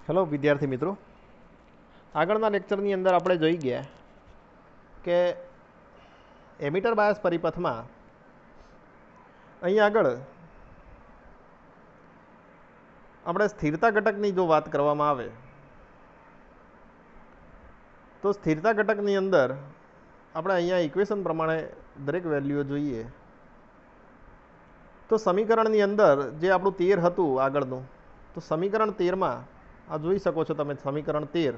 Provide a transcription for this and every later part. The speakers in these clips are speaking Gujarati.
હેલો વિદ્યાર્થી મિત્રો, આગળના લેક્ચરની અંદર આપણે જોઈ ગયા કે એમિટર બાયસ પરિપથમાં અહીં આગળ આપણે સ્થિરતા ઘટકની જો વાત કરવામાં આવે તો સ્થિરતા ઘટકની અંદર આપણે અહીંયા ઇક્વેશન પ્રમાણે દરેક વેલ્યુઓ જોઈએ તો સમીકરણની અંદર જે આપણું 13 હતું આગળનું, તો સમીકરણ 13માં આ જોઈ શકો છો તમે સમીકરણ 13,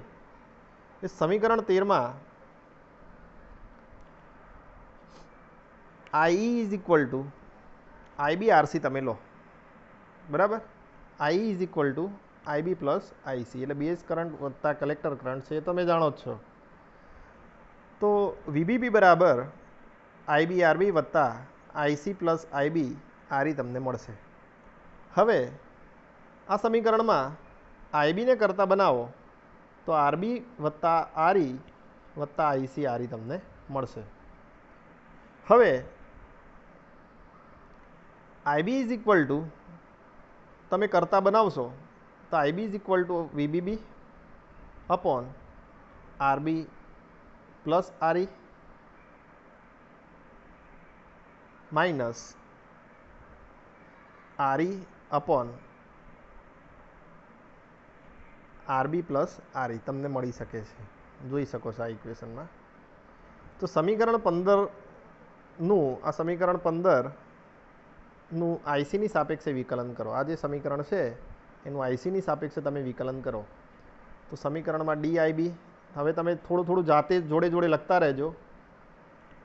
એ સમીકરણ 13માં I is equal to IB RC તમે લો, બરાબર. I is equal to IB plus IC એટલે બેઝ કરંટ વત્તા કલેક્ટર કરંટ છે, એ તમે જાણો જ છો. તો વીબીબી બરાબર આઈબી આરબી વત્તા આઈસી પ્લસ આઈબી આરઈ તમને મળશે. હવે આ સમીકરણમાં આઈબીને કરતાં બનાવો તો આરબી વત્તા આરઈ વત્તા આઈસી આરઈ તમને મળશે. હવે આઈબી ઇઝ ઇક્વલ ટુ તમે કરતાં બનાવશો તો IB is equal to VBB upon RB plus RE minus RE upon RB plus RE તમને મળી શકે છે, જોઈ શકો છો આ ઇક્વેશનમાં. તો સમીકરણ 15નું આ સમીકરણ 15નું આઈસીની સાપેક્ષે વિકલન કરો. આ જે સમીકરણ છે એનું આઈસીની સાપેક્ષે તમે વિકલન કરો તો સમીકરણમાં ડીઆઈબી, હવે તમે થોડું થોડું જાતે જોડે જોડે લખતા રહેજો.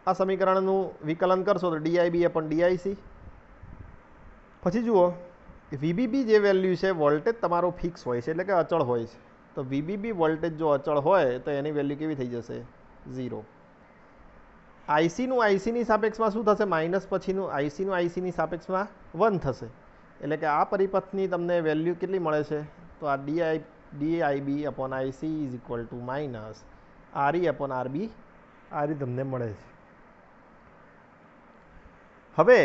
આ સમીકરણનું વિકલન કરશો તો ડીઆઈબી અપન ડીઆઈસી. પછી જુઓ વીબીબી જે વેલ્યુ છે, વોલ્ટેજ તમારો ફિક્સ હોય છે એટલે કે અચળ હોય છે. તો વીબીબી વોલ્ટેજ જો અચળ હોય તો એની વેલ્યુ કેવી થઈ જશે? 0. આઈસીનું આઈસીની સાપેક્ષમાં શું થશે? માઇનસ પછીનું આઈસીનું આઈસીની સાપેક્ષમાં 1 થશે. એટલે કે આ પરિપથની તમને વેલ્યુ કેટલી મળે છે? તો આ DIB upon IC is equal to minus RE upon RB RE તમને મળે છે. હવે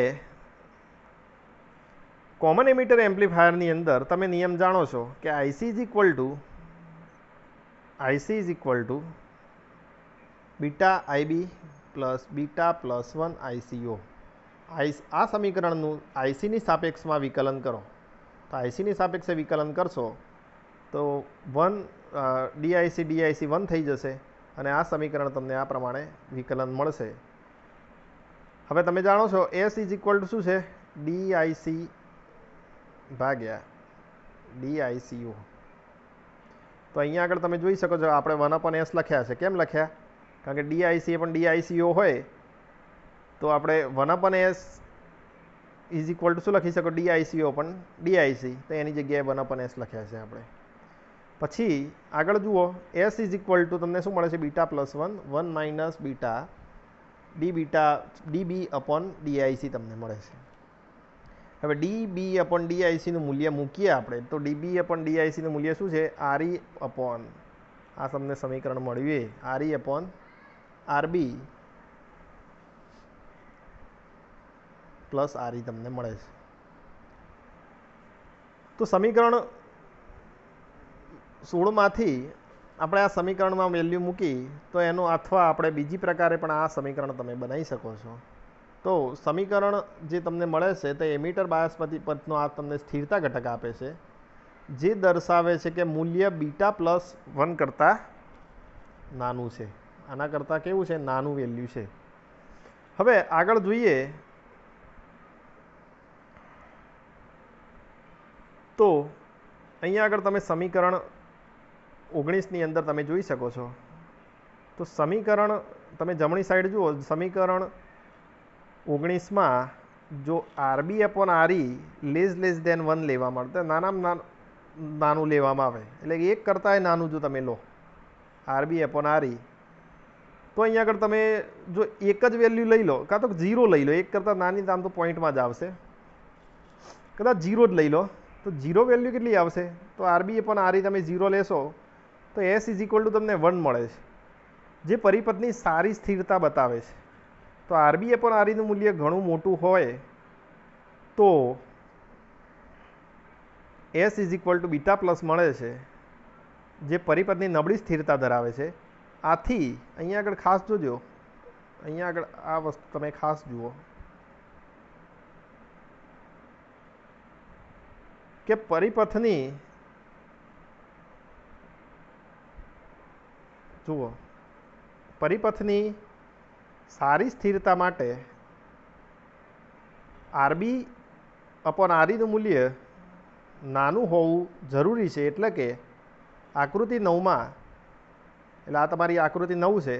કોમન એમિટર એમ્પ્લીફાયરની અંદર તમે નિયમ જાણો છો કે IC is equal two beta IB plus beta plus 1 ICO. આ સમીકરણનું આઈસીની સાપેક્ષમાં વિકલન કરો તો આઈસીની સાપેક્ષે વિકલન કરશો તો 1 ડીઆઈસી 1 થઈ જશે અને આ સમીકરણ તમને આ પ્રમાણે વિકલન મળશે. હવે તમે જાણો છો એસ ઇઝ ઇક્વલ ટુ શું છે? ડીઆઈસી ભાગ્યા ડીઆઈસીઓ. તો અહીંયા આગળ તમે જોઈ શકો છો આપણે 1/s લખ્યા છે. કેમ લખ્યા? કારણ કે ડીઆઈસી પણ ડીઆઈસીઓ હોય તો આપણે 1/s ઇઝ ઇક્વલ ટુ શું લખી શકો? ડીઆઈસીઓ પણ ડીઆઈસી, તો એની જગ્યાએ 1/s લખ્યા છે આપણે. પછી આગળ જુઓ એસ ઇઝ ઇક્વલ ટુ તમને શું મળે છે? Beta plus 1 1 minus beta dB upon DIC તમને મળે છે. હવે ડીબી અપોન ડીઆઈસીનું મૂલ્ય મૂકીએ આપણે તો ડીબી અપોન ડીઆઈસીનું મૂલ્ય શું છે? આરઈ અપોન આ તમને સમીકરણ મળ્યું, R E upon RB plus RE તમને મળે છે. તો સમીકરણ 16માંથી આપણે આ સમીકરણમાં વેલ્યુ મૂકી તો એનો અથવા આપણે બીજી પ્રકારે પણ આ સમીકરણ તમે બનાવી શકો છો. તો સમીકરણ જે તમને મળે છે તે એમિટર બાયસ પરિપથનો આ તમને સ્થિરતા ઘટક આપે છે, જે દર્શાવે છે કે મૂલ્ય બીટા પ્લસ 1 કરતાં નાનું છે. આના કરતાં કેવું છે? નાનું વેલ્યુ છે. હવે આગળ જોઈએ તો અહીંયા આગળ તમે સમીકરણ 19ની અંદર તમે જોઈ શકો છો. તો સમીકરણ તમે જમણી સાઈડ જુઓ, સમીકરણ 19માં જો R B upon R E less than 1 લેવામાં આવે તો નાનામાં નાનું લેવામાં આવે એટલે કે 1 કરતાં નાનું જો તમે લો આરબી અપોન આરઈ, તો અહીંયા આગળ તમે જો એક જ વેલ્યુ લઈ લો કાં તો 0 લઈ લો, 1 કરતાં નાની આમ તો પોઈન્ટમાં જ આવશે, કદાચ 0 જ લઈ લો તો 0 વેલ્યુ કેટલી આવશે? તો આરબી અપોન આરઈ તમે 0 લેશો તો એસ ઇઝ ઇક્વલ ટુ તમને 1 મળે છે, જે પરિપથની સારી સ્થિરતા બતાવે છે. તો આરબી અપોન આરઈનું મૂલ્ય ઘણું મોટું હોય તો S is equal two beta plus મળે છે જે પરિપથની નબળી સ્થિરતા ધરાવે છે. આથી અહીંયા આગળ ખાસ જોજો, અહીંયા આગળ આ વસ્તુ તમે ખાસ જુઓ કે પરિપથની જુઓ પરિપથની સારી સ્થિરતા માટે આરબી અપોન આરઈનું મૂલ્ય નાનું હોવું જરૂરી છે. એટલે કે આકૃતિ 9માં, એટલે આ તમારી આકૃતિ 9 છે,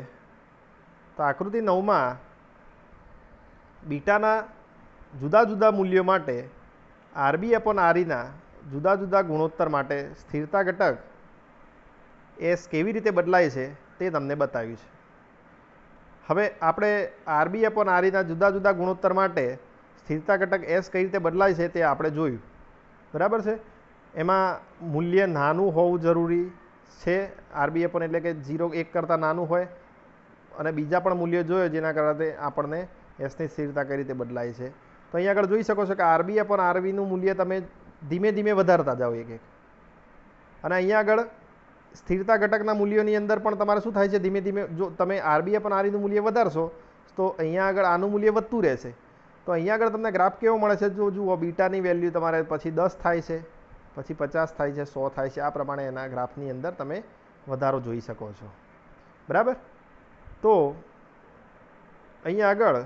તો આકૃતિ 9માં બીટાના જુદા જુદા મૂલ્યો માટે આરબી અપોન આરઈના જુદા જુદા ગુણોત્તર માટે સ્થિરતા ઘટક એસ કેવી રીતે બદલાય છે તે તમને બતાવ્યું છે. હવે આપણે આરબી અપોન આરઈના જુદા જુદા ગુણોત્તર માટે સ્થિરતા ઘટક એસ કઈ રીતે બદલાય છે તે આપણે જોયું, બરાબર છે. એમાં મૂલ્ય નાનું હોવું જરૂરી છે, આરબી અપોન એટલે કે 0 1 કરતાં નાનું હોય, અને બીજા પણ મૂલ્યો જોયો જેના કારણે આપણને એસની સ્થિરતા કઈ રીતે બદલાય છે. તો અહીંયા આગળ જોઈ શકો છો કે આરબી અપોન આરવીનું મૂલ્ય તમે ધીમે ધીમે વધારતા જાઓ એક એક, અને અહીંયા આગળ સ્થિરતા ઘટકના મૂલ્યોની અંદર પણ તમારે શું થાય છે, ધીમે ધીમે જો તમે આરબી અપોન આરઈનું મૂલ્ય વધારશો તો અહીંયા આગળ આનું મૂલ્ય વધતું રહેશે. તો અહીંયા આગળ તમને ગ્રાફ કેવો મળે છે, જો જુઓ બીટાની વેલ્યુ તમારે પછી 10 થાય છે, પછી 50 થાય છે, 100 થાય છે, આ પ્રમાણે એના ગ્રાફની અંદર તમે વધારો જોઈ શકો છો, બરાબર. તો અહીંયા આગળ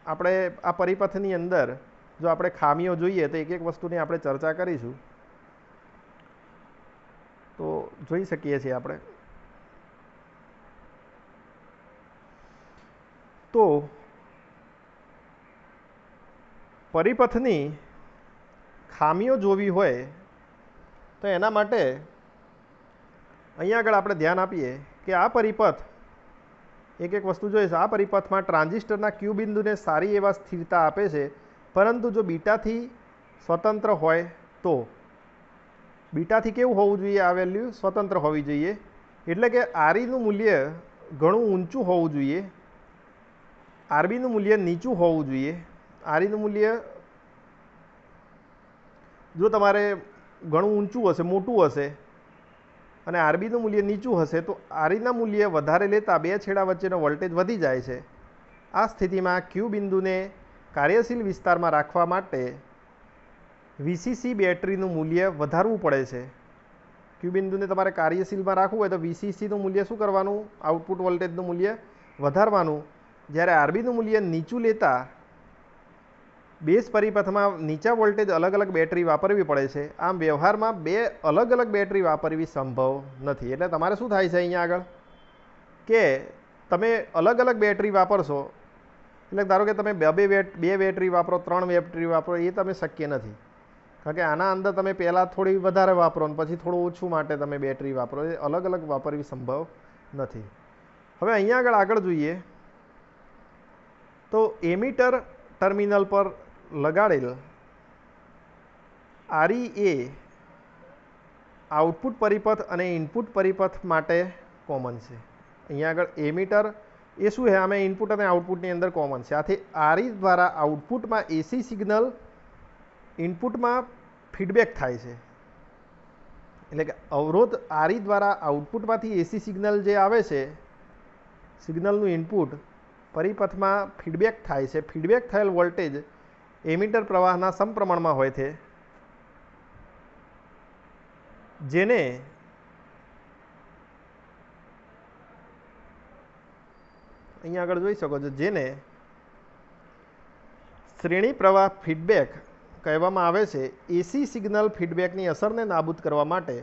આપણે આ પરિપથની અંદર જો આપણે ખામીઓ જોઈએ તો એક એક વસ્તુની આપણે ચર્ચા કરીશું. તો જોઈ શકીએ છીએ આપણે, તો પરિપથની ખામીઓ જોવી હોય તો એના માટે અહીંયા આગળ આપણે ધ્યાન આપીએ કે આ પરિપથ એક એક વસ્તુ જોઈએ છે. આ પરિપથમાં ટ્રાન્ઝિસ્ટરના ક્યુ બિંદુને સારી એવા સ્થિરતા આપે છે, પરંતુ જો બીટાથી સ્વતંત્ર હોય તો બીટાથી કેવું હોવું જોઈએ, આ વેલ્યુ સ્વતંત્ર હોવી જોઈએ. એટલે કે આરઈનું મૂલ્ય ઘણું ઊંચું હોવું જોઈએ, આરબીનું મૂલ્ય નીચું હોવું જોઈએ. આરઈનું મૂલ્ય જો તમારે ઘણું ઊંચું હશે, મોટું હશે, અને આરબીનું મૂલ્ય નીચું હશે તો આરઈના મૂલ્ય વધારે લેતા બે છેડા વચ્ચેનો વોલ્ટેજ વધી જાય છે. આ સ્થિતિમાં ક્યુ બિંદુને કાર્યશીલ વિસ્તારમાં રાખવા માટે વીસીસી બેટરીનું મૂલ્ય વધારવું પડે છે. ક્યુ બિંદુને તમારે કાર્યશીલમાં રાખવું હોય તો વીસીસીનું મૂલ્ય શું કરવાનું, આઉટપુટ વોલ્ટેજનું મૂલ્ય વધારવાનું. જ્યારે આરબીનું મૂલ્ય નીચું લેતા બેઝ પરિપથમાં નીચા વોલ્ટેજ અલગ અલગ બેટરી વાપરવી પડે છે. આમ વ્યવહારમાં બે અલગ અલગ બેટરી વાપરવી સંભવ નથી. એટલે તમારે શું થાય છે અહીંયા આગળ કે તમે અલગ અલગ બેટરી વાપરશો, એટલે ધારો કે તમે બે બેટરી વાપરો, 3 બેટરી વાપરો, એ તમે શક્ય નથી. કારણ કે આના અંદર તમે પહેલાં થોડી વધારે વાપરો ને પછી થોડું ઓછું માટે તમે બેટરી વાપરો, એ અલગ અલગ વાપરવી સંભવ નથી. હવે અહીંયા આગળ જોઈએ તો એમીટર ટર્મિનલ પર લગાડેલ આરઈ એ આઉટપુટ પરિપથ અને ઇનપુટ પરિપથ માટે કોમન છે. અહીંયા આગળ એમીટર એ શું છે, અમે ઇનપુટ અને આઉટપુટની અંદર કોમન છે. આથી આરઈ દ્વારા આઉટપુટમાં એસી સિગ્નલ ઇનપુટમાં ફીડબેક થાય છે. એટલે કે અવરોધ આરઈ દ્વારા આઉટપુટમાંથી એસી સિગ્નલ જે આવે છે, સિગ્નલનું ઇનપુટ પરિપથમાં ફીડબેક થાય છે. ફીડબેક થયેલ વોલ્ટેજ એમીટર પ્રવાહના સમપ્રમાણમાં હોય છે, જેને અહીંયા આગળ જોઈ શકો છો, જેને શ્રેણી પ્રવાહ ફીડબેક કહેવામાં આવે છે. એસી સિગ્નલ ફીડબેકની અસરને નાબૂદ કરવા માટે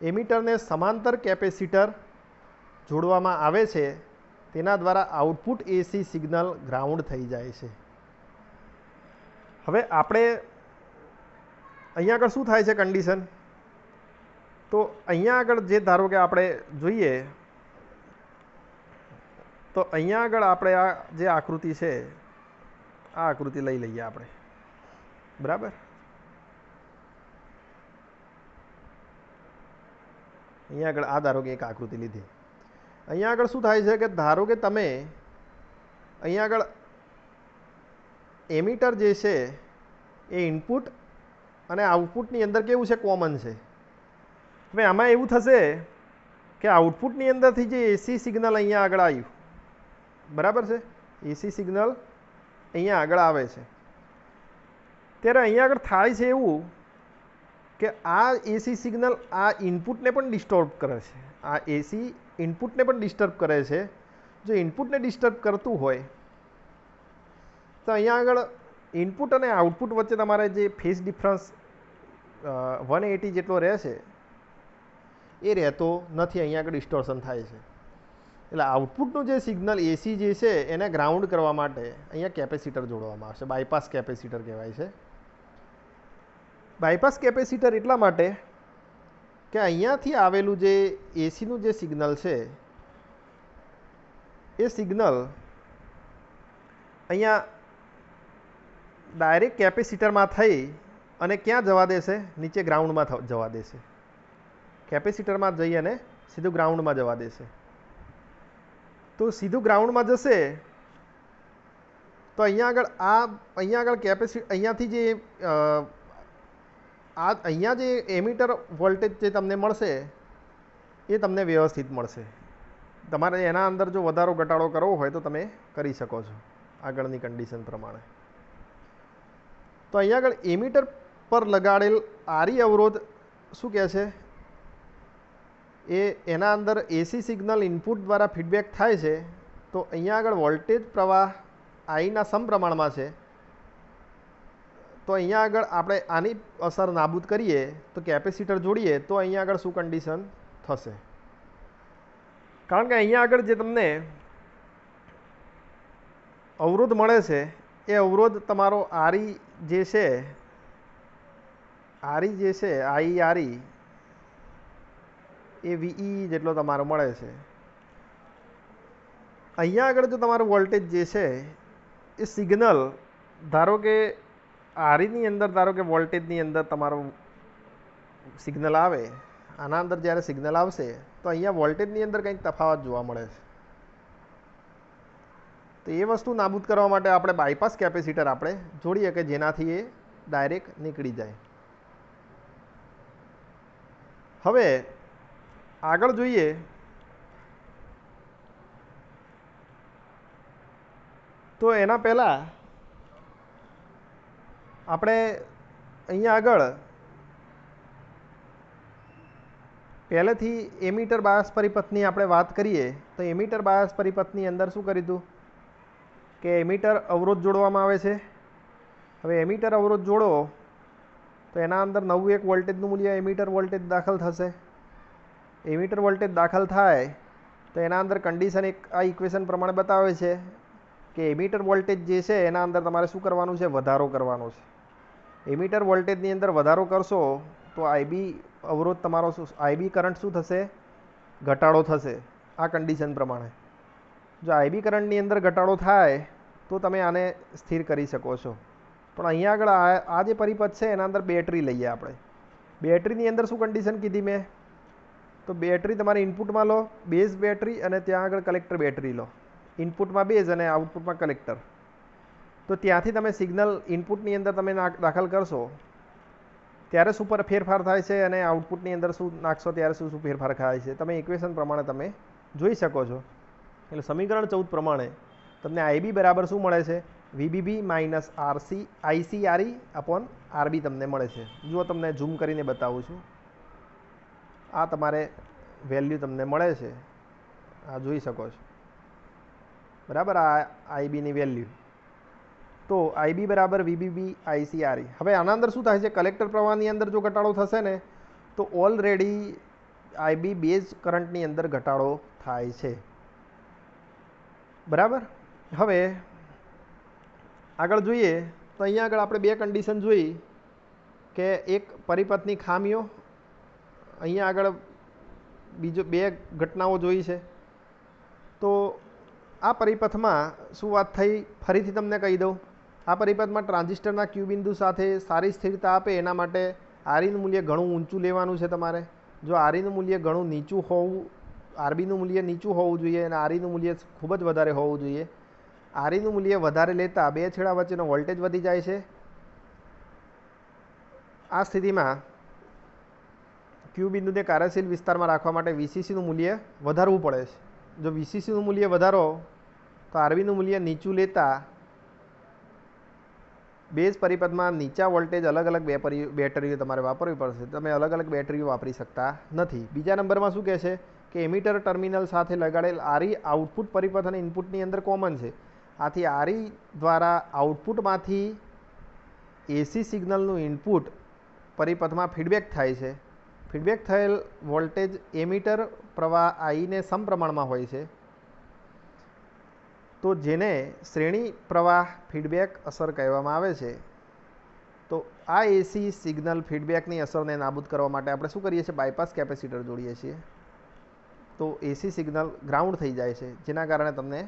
એમીટરને સમાંતર કેપેસિટર જોડવામાં આવે છે. તેના દ્વારા આઉટપુટ એસી સિગ્નલ ગ્રાઉન્ડ થઈ જાય છે. હવે આપણે અહીંયા આગળ શું થાય છે કન્ડિશન, તો અહીંયા આગળ જે ધારો કે આપણે જોઈએ તો અહીંયા આગળ આપણે આ જે આકૃતિ છે, આ આકૃતિ લઈ લઈએ આપણે, બરાબર. અહીંયા આગળ આ ધારો કે એક આકૃતિ લીધી. અહીંયા આગળ શું થાય છે કે ધારો કે તમે અહીંયા આગળ એમીટર જે છે એ ઇનપુટ અને આઉટપુટની અંદર કેવું છે, કોમન છે. હવે આમાં એવું થશે કે આઉટપુટની અંદરથી જે એસી સિગ્નલ અહીંયા આગળ આવ્યું, બરાબર છે, એસી સિગ્નલ અહીંયા આગળ આવે છે, ત્યારે અહીંયા આગળ થાય છે એવું કે આ એસી સિગ્નલ આ ઇનપુટને પણ ડિસ્ટર્બ કરે છે. આ એસી ઇનપુટને પણ ડિસ્ટર્બ કરે છે. જો ઇનપુટને ડિસ્ટર્બ કરતું હોય તો અહીંયા આગળ ઇનપુટ અને આઉટપુટ વચ્ચે તમારે જે ફેઝ ડિફરન્સ 180 જેટલો રહે છે એ રહેતો નથી, અહીંયા આગળ ડિસ્ટોર્શન થાય છે. એટલે આઉટપુટનું જે સિગ્નલ એસી જે છે એને ગ્રાઉન્ડ કરવા માટે અહીંયા કેપેસિટર જોડવામાં આવશે. બાયપાસ કેપેસિટર કહેવાય છે. બાયપાસ કેપેસિટર એટલા માટે કે અહીંયાથી આવેલું જે એસીનું જે સિગ્નલ છે એ સિગ્નલ અહીંયા ડાયરેક્ટ કેપેસિટરમાં થઈ અને ક્યાં જવા દેશે? નીચે ગ્રાઉન્ડમાં જવા દેશે. કેપેસિટરમાં જઈ અને સીધું ગ્રાઉન્ડમાં જવા દેશે. તો સીધું ગ્રાઉન્ડમાં જશે તો અહીંયા આગળ અહીંયાથી જે અહીંયા જે એમીટર વોલ્ટેજ જે તમને મળશે એ તમને વ્યવસ્થિત મળશે. તમારે એના અંદર જો વધારો ઘટાડો કરવો હોય તો તમે કરી શકો છો આગળની કન્ડિશન પ્રમાણે. તો અહીંયા આગળ એમીટર પર લગાડેલ આરી અવરોધ શું કહે છે? એના અંદર એસી સિગ્નલ ઇનપુટ દ્વારા ફીડબેક થાય છે. તો અહીંયા આગળ વોલ્ટેજ પ્રવાહ આઈના સમપ્રમાણમાં છે. તો અહીંયા આગળ આપણે આની અસર નાબૂદ કરીએ તો કેપેસિટર જોડીએ તો અહીંયા આગળ શું કન્ડિશન થશે? કારણ કે અહીંયા આગળ જે તમને અવરોધ મળે છે એ અવરોધ તમારો આરી જે છે આઈ એ વીઈ જેટલો તમારો મળે છે. અહીંયા આગળ જો તમારો વોલ્ટેજ જે છે એ સિગ્નલ ધારો કે આરીની અંદર ધારો કે વોલ્ટેજની અંદર તમારું સિગ્નલ આવે, આના અંદર જ્યારે સિગ્નલ આવશે તો અહીંયા વોલ્ટેજની અંદર કંઈક તફાવત જોવા મળે છે. તો એ વસ્તુ નાબૂદ કરવા માટે આપણે બાયપાસ કેપેસિટર આપણે જોડીએ કે જેનાથી એ ડાયરેક્ટ નીકળી જાય. હવે આગળ જોઈએ તો એના પહેલાં આપણે અહીંયા આગળ પહેલેથી એમીટર બાયસ પરિપથની આપણે વાત કરીએ તો એમીટર બાયસ પરિપથની અંદર શું કર્યું હતું કે એમીટર અવરોધ જોડવામાં આવે છે. હવે એમીટર અવરોધ જોડો તો એના અંદર નવું એક વોલ્ટેજનું મૂલ્ય એમીટર વોલ્ટેજ દાખલ થશે. એમીટર વોલ્ટેજ દાખલ થાય તો એના અંદર કન્ડિશન એક આ ઇક્વેશન પ્રમાણે બતાવે છે કે એમીટર વોલ્ટેજ જે છે એના અંદર તમારે શું કરવાનું છે? વધારો કરવાનો છે. એમીટર વોલ્ટેજની અંદર વધારો કરશો તો આઈબી અવરોધ તમારો આઈબી કરંટ શું થશે? ઘટાડો થશે આ કન્ડિશન પ્રમાણે. જો આઈબી કરંટની અંદર ઘટાડો થાય તો તમે આને સ્થિર કરી શકો છો. પણ અહીંયા આગળ આ જે પરિપથ છે એના અંદર બેટરી લઈએ આપણે. બેટરીની અંદર શું કન્ડિશન કીધી મેં? તો બેટરી તમારે ઇનપુટમાં લો, બેઝ બેટરી, અને ત્યાં આગળ કલેક્ટર બેટરી લો. ઇનપુટમાં બેઝ અને આઉટપુટમાં કલેક્ટર. તો ત્યાંથી તમે સિગ્નલ ઇનપુટની અંદર તમે દાખલ કરશો ત્યારે શું ફેરફાર થાય છે અને આઉટપુટની અંદર શું નાખશો ત્યારે શું ફેરફાર થાય છે તમે ઇક્વેશન પ્રમાણે તમે જોઈ શકો છો. એટલે સમીકરણ 14 પ્રમાણે તમને આઈબી બરાબર શું મળે છે? વીબીબી માઇનસ આઈસીઆરઈ અપોન આરબી તમને મળે છે. જુઓ તમને ઝૂમ કરીને બતાવું છું. આ તમારે વેલ્યુ તમને મળે છે, આ જોઈ શકો છો બરાબર. આ આઈબીની વેલ્યુ તો આઈબી બરાબર વીબીબી આઈસીઆરઈ. હવે આના અંદર શું થાય છે? કલેક્ટર પ્રવાહની અંદર જો ઘટાડો થશે ને તો ઓલરેડી આઈબી બેઝ કરંટની અંદર ઘટાડો થાય છે બરાબર. હવે આગળ જોઈએ તો અહીંયા આગળ આપણે બે કન્ડિશન જોઈ કે એક પરિપથની ખામીઓ, અહીંયા આગળ બીજો બે ઘટનાઓ જોઈ છે. તો આ પરિપથમાં શું વાત થઈ ફરીથી તમને કહી દઉં. આ પરિપથમાં ટ્રાન્ઝિસ્ટરના ક્યુ બિંદુ સાથે સારી સ્થિરતા આપે એના માટે આરઈનું મૂલ્ય ઘણું ઊંચું લેવાનું છે તમારે. જો આરઈનું મૂલ્ય ઘણું નીચું હોવું, આરબીનું મૂલ્ય નીચું હોવું જોઈએ અને આરઈનું મૂલ્ય ખૂબ જ વધારે હોવું જોઈએ. આરઈનું મૂલ્ય વધારે લેતા બે છેડા વચ્ચેનો વોલ્ટેજ વધી જાય છે. આ સ્થિતિમાં ક્યુ બિંદુને કાર્યશીલ વિસ્તારમાં રાખવા માટે વીસીસીનું મૂલ્ય વધારવું પડે છે. જો વીસીસીનું મૂલ્ય વધારો તો આરબીનું મૂલ્ય નીચું લેતા બેઝ પરિપથમાં નીચા વોલ્ટેજ અલગ અલગ બેટરીઓ તમારે વાપરવી પડશે. તમે અલગ અલગ બેટરીઓ વાપરી શકતા નથી. બીજા નંબરમાં શું કહે છે કે એમિટર ટર્મિનલ સાથે લગાડેલ આરઈ આઉટપુટ પરિપથ અને ઇનપુટની અંદર કોમન છે. આથી આરઈ દ્વારા આઉટપુટમાંથી એસી સિગ્નલનું ઇનપુટ પરિપથમાં ફીડબેક થાય છે. ફીડબેક થયેલ વોલ્ટેજ એમિટર પ્રવાહ આઈને સમપ્રમાણમાં હોય છે. તો જેને શ્રેણી પ્રવાહ ફીડબેક અસર કહેવામાં આવે છે. તો આ એસી સિગ્નલ ફીડબેકની અસરને નાબૂદ કરવા માટે આપણે શું કરીએ છીએ? બાયપાસ કેપેસિટર જોડીએ છીએ. તો એસી સિગ્નલ ગ્રાઉન્ડ થઈ જાય છે, જેના કારણે તમને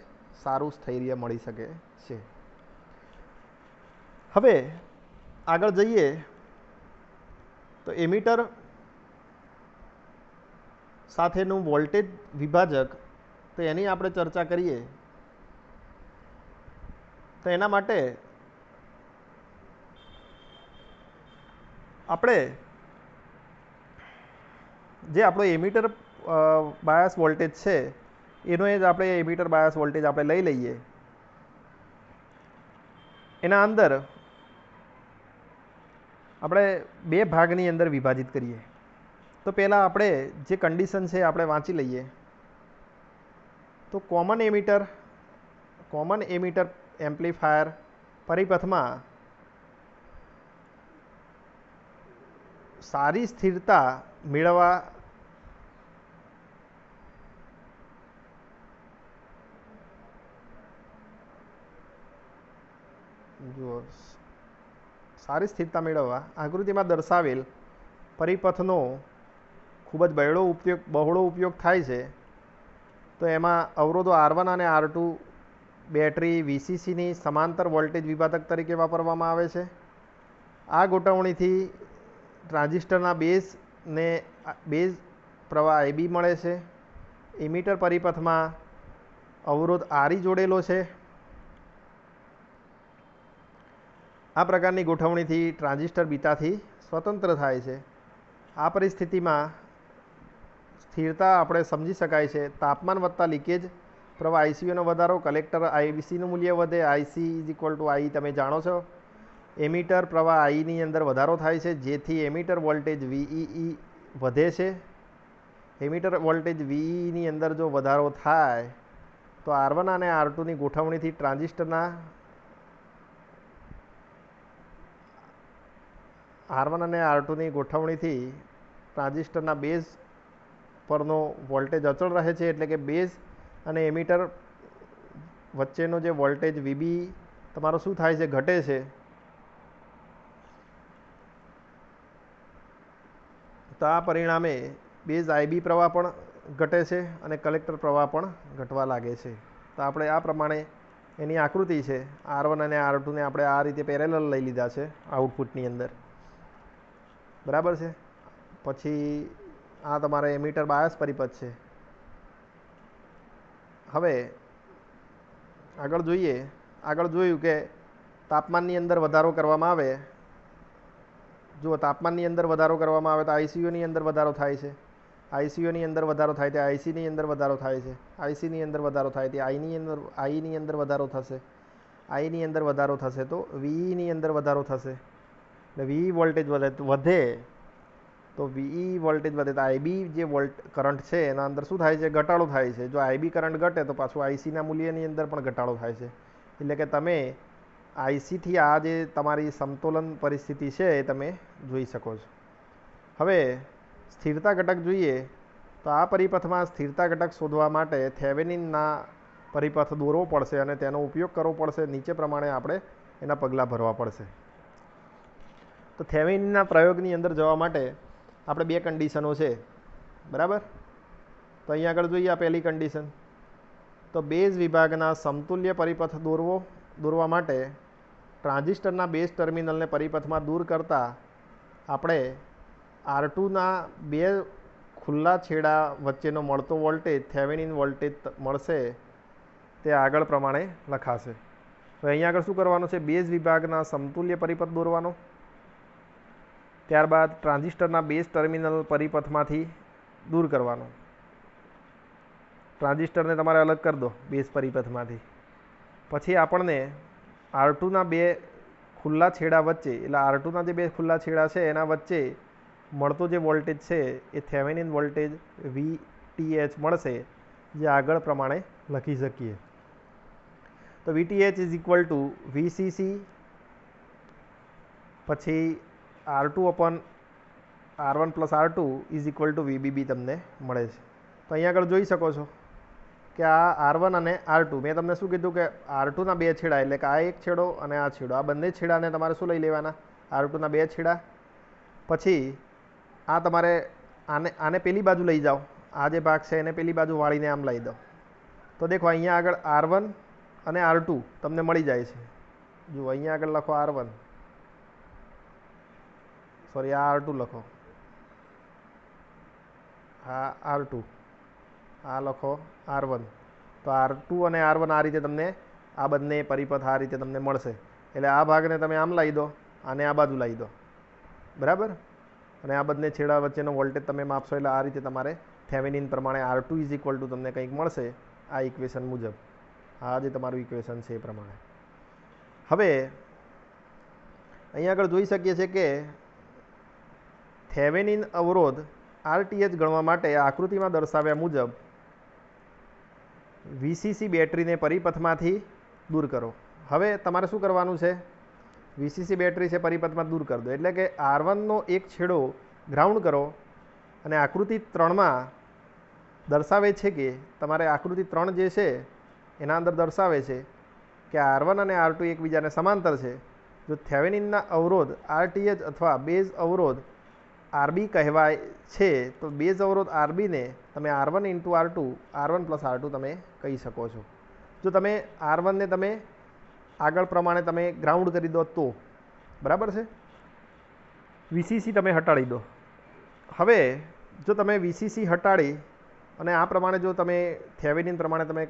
સારું સ્થૈર્ય મળી શકે છે. હવે આગળ જઈએ તો એમિટર સાથેનું વોલ્ટેજ વિભાજક, તો એની આપણે ચર્ચા કરીએ. તો એના માટે આપણે જે આપણો એમિટર બાયસ વોલ્ટેજ છે એનો જ આપણે એમિટર બાયસ વોલ્ટેજ આપણે લઈ લઈએ. એના અંદર આપણે બે ભાગની અંદર વિભાજિત કરીએ. તો પહેલાં આપણે જે કન્ડિશન છે આપણે વાંચી લઈએ. તો કોમન એમિટર એમ્પ્લીફાયર પરિપથમાં સારી સ્થિરતા મેળવવા આકૃતિમાં દર્શાવેલ પરિપથનો ખૂબ જ બહોળો ઉપયોગ થાય છે. તો એમાં અવરોધો R1 અને R2 બેટરી વીસીસીની સમાંતર વોલ્ટેજ વિભાજક તરીકે વાપરવામાં આવે છે. આ ગોઠવણીથી ટ્રાન્ઝિસ્ટરના બેઝ પ્રવાહ આઈબી મળે છે. એમિટર પરિપથમાં અવરોધ આરઈ જોડેલો છે. આ પ્રકારની ગોઠવણીથી ટ્રાન્ઝિસ્ટર બીટાથી સ્વતંત્ર થાય છે. આ પરિસ્થિતિમાં સ્થિરતા આપણે સમજી શકાય છે. તાપમાન વધતા લીકેજ પ્રવાહ આઈસીયુનો વધારો, કલેક્ટર આઈસીનું મૂલ્ય વધે. આઈસી ઇઝ ઇક્વલ ટુ આઈ તમે જાણો છો. એમિટર પ્રવાહ આઈની અંદર વધારો થાય છે, જેથી એમિટર વોલ્ટેજ વીઈ વધે છે. એમિટર વોલ્ટેજ વીઈની અંદર જો વધારો થાય તો R1 અને R2ની ગોઠવણીથી ટ્રાન્ઝિસ્ટરના બેઝ પરનો વોલ્ટેજ અચળ રહે છે. એટલે કે બેઝ અને એમિટર વચ્ચેનો જે વોલ્ટેજ વીબી તમારો શું થાય છે? ઘટે છે. તો આ પરિણામે બેઝ આઈબી પ્રવાહ પણ ઘટે છે અને કલેક્ટર પ્રવાહ પણ ઘટવા લાગે છે. તો આપણે આ પ્રમાણે એની આકૃતિ છે. R1 અને R2ને આપણે આ રીતે પેરેલલ લઈ લીધા છે આઉટપુટની અંદર. બરાબર છે. પછી આ તમારે એમિટર બાયસ પરિપથ છે. હવે આગળ જોયું કે તાપમાનની અંદર વધારો કરવામાં આવે. જો તાપમાનની અંદર વધારો કરવામાં આવે તો આઈસીયુની અંદર વધારો થાય છે. આઈસીયુની અંદર વધારો થાય તે આઈસીની અંદર વધારો થાય છે. આઈસીની અંદર વધારો થાય તે આઈની અંદર વધારો થશે. આઈની અંદર વધારો થશે તો વીઈની અંદર વધારો થશે. એટલે વીઈ વોલ્ટેજ વધે તો વીઈ વોલ્ટેજ વધે તો આઈબી જે કરંટ છે એના અંદર શું થાય છે? ઘટાડો થાય છે. જો આઈબી કરંટ ઘટે તો પાછું આઈસીના મૂલ્યની અંદર પણ ઘટાડો થાય છે. એટલે કે તમે આઈસીથી આ જે તમારી સમતોલન પરિસ્થિતિ છે એ તમે જોઈ શકો છો. હવે સ્થિરતા ઘટક જોઈએ તો આ પરિપથમાં સ્થિરતા ઘટક શોધવા માટે થેવેનિનના પરિપથ દોરવો પડશે અને તેનો ઉપયોગ કરવો પડશે. નીચે પ્રમાણે આપણે એના પગલાં ભરવા પડશે. તો થેવેનિનના પ્રયોગની અંદર જવા માટે આપણે બે કન્ડિશનો છે. બરાબર. તો અહીંયા આગળ જોઈએ આ પહેલી કન્ડિશન. તો બેઝ વિભાગના સમતુલ્ય પરિપથ દોરવા માટે ટ્રાન્ઝિસ્ટરના બેઝ ટર્મિનલને પરિપથમાં દૂર કરતાં આપણે R2ના બે ખુલ્લા છેડા વચ્ચેનો મળતો વોલ્ટેજ થેવેનિન વોલ્ટેજ મળશે. તે આગળ પ્રમાણે લખાશે. તો અહીંયા આગળ શું કરવાનું છે? બેઝ વિભાગના સમતુલ્ય પરિપથ દોરવાનો. ત્યારબાદ ટ્રાન્ઝિસ્ટરના બેઝ ટર્મિનલ પરિપથમાંથી દૂર કરવાનો. ટ્રાન્ઝિસ્ટરને તમારે અલગ કરી દો બેઝ પરિપથમાંથી. પછી આપણને R2ના બે ખુલ્લા છેડા વચ્ચે, એટલે R2ના જે બે ખુલ્લા છેડા છે એના વચ્ચે મળતો જે વોલ્ટેજ છે એ થેવેનિન વોલ્ટેજ VTH મળશે, જે આગળ પ્રમાણે લખી શકીએ. તો VTH is equal two VCC પછી R2/R1 plus R2 is equal two VBB તમને મળે છે. તો અહીંયા આગળ જોઈ શકો છો કે આ R1 અને R2, મેં તમને શું કીધું કે R2ના બે છેડા, એટલે કે આ એક છેડો અને આ છેડો, આ બંને છેડાને તમારે શું લઈ લેવાના? R2ના બે છેડા. પછી આ તમારે આને પેલી બાજુ લઈ જાઓ, આ જે ભાગ છે એને પેલી બાજુ વાળીને આમ લઈ દો. તો દેખો અહીંયા આગળ R1 અને R2 તમને મળી જાય છે. જુઓ અહીંયા આગળ લખો R1, સોરી આ R2 લખો, આ R2, આ લખો R1. તો R2 અને R1 આ રીતે તમને આ બંને પરિપથ આ રીતે તમને મળશે. એટલે આ ભાગને તમે આમ લાવી દો, આને આ બાજુ લાવી દો, બરાબર. અને આ બંને છેડા વચ્ચેનો વોલ્ટેજ તમે માપશો, એટલે આ રીતે તમારે થેવેનિન પ્રમાણે R2 ઇઝ ઇક્વલ ટુ તમને કંઈક મળશે આ ઇક્વેશન મુજબ. આ જે તમારું ઇક્વેશન છે એ પ્રમાણે. હવે અહીંયા આગળ જોઈ શકીએ છીએ કે થેવેનિન અવરોધ RTH ગણવા માટે આકૃતિમાં દર્શાવ્યા મુજબ VCC બેટરીને પરિપથમાંથી દૂર કરો. હવે તમારે શું કરવાનું છે? VCC બેટરી છે પરિપથમાં દૂર કરી દો, એટલે કે R1નો એક છેડો ગ્રાઉન્ડ કરો. અને આકૃતિ 3માં દર્શાવે છે કે તમારે આકૃતિ 3 જે છે એના અંદર દર્શાવે છે કે R1 અને R2 એકબીજાને સમાંતર છે. જો થેવેનિનના અવરોધ RTH અથવા બેઝ અવરોધ RB કહેવાય છે, તો બેઝ અવરોધ RBને તમે R1 × R2, R1 + R2 તમે કહી શકો છો. જો તમે R1ને તમે આગળ પ્રમાણે તમે ગ્રાઉન્ડ કરી દો તો બરાબર છે. VCC તમે હટાડી દો. હવે જો તમે VCC હટાડી અને આ પ્રમાણે જો તમે થેવેનિન પ્રમાણે તમે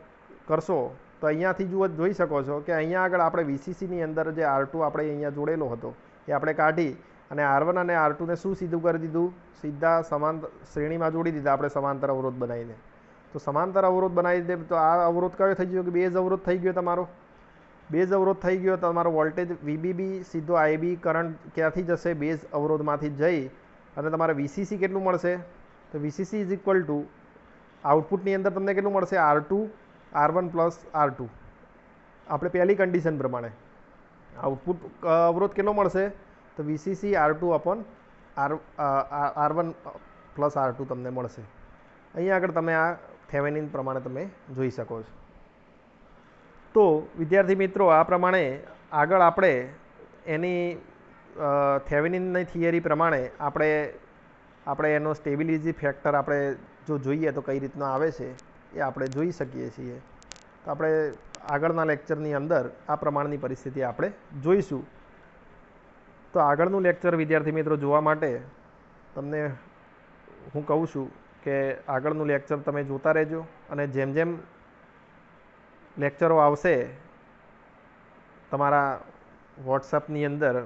કરશો, તો અહીંયાથી જોઈ શકો છો કે અહીંયા આગળ આપણે VCCની અંદર જે R2 આપણે અહીંયા જોડેલો હતો એ આપણે કાઢી અને R1 અને R2ને શું સીધું કરી દીધું? સીધા સમાંતર શ્રેણીમાં જોડી દીધા આપણે સમાંતર અવરોધ બનાવીને. તો સમાંતર અવરોધ બનાવી દે તો આ અવરોધ કયો થઈ ગયો? કે બેઝ અવરોધ થઈ ગયો તમારો. બેઝ અવરોધ થઈ ગયો, તમારો વોલ્ટેજ VBB સીધો IB કરંટ ક્યાંથી જશે? બેઝ અવરોધમાંથી જઈ અને તમારે VCC કેટલું મળશે? તો VCC ઇઝ ઇક્વલ ટુ આઉટપુટની અંદર તમને કેટલું મળશે? R2 R1 plus R2. આપણે પહેલી કન્ડિશન પ્રમાણે આઉટપુટ અવરોધ કેટલો મળશે? તો VCC R2/R1 પ્લસ R2 તમને મળશે. અહીંયા આગળ તમે આ થેવેનિન પ્રમાણે તમે જોઈ શકો છો. તો વિદ્યાર્થી મિત્રો, આ પ્રમાણે આગળ આપણે એની થેવેનિનની થિયરી પ્રમાણે આપણે એનો સ્ટેબિલિટી ફેક્ટર આપણે જો જોઈએ તો કઈ રીતના આવે છે એ આપણે જોઈ શકીએ છીએ. તો આપણે આગળના લેક્ચરની અંદર આ પ્રમાણની પરિસ્થિતિ આપણે જોઈશું. તો આગળનું લેક્ચર વિદ્યાર્થી મિત્રો જોવા માટે તમને હું કહું છું કે આગળનું લેક્ચર તમે જોતા રહેજો. અને જેમ જેમ લેક્ચરો આવશે તમારા વોટ્સઅપની અંદર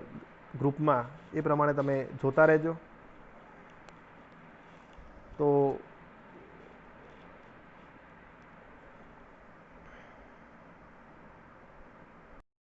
ગ્રુપમાં, એ પ્રમાણે તમે જોતા રહેજો. તો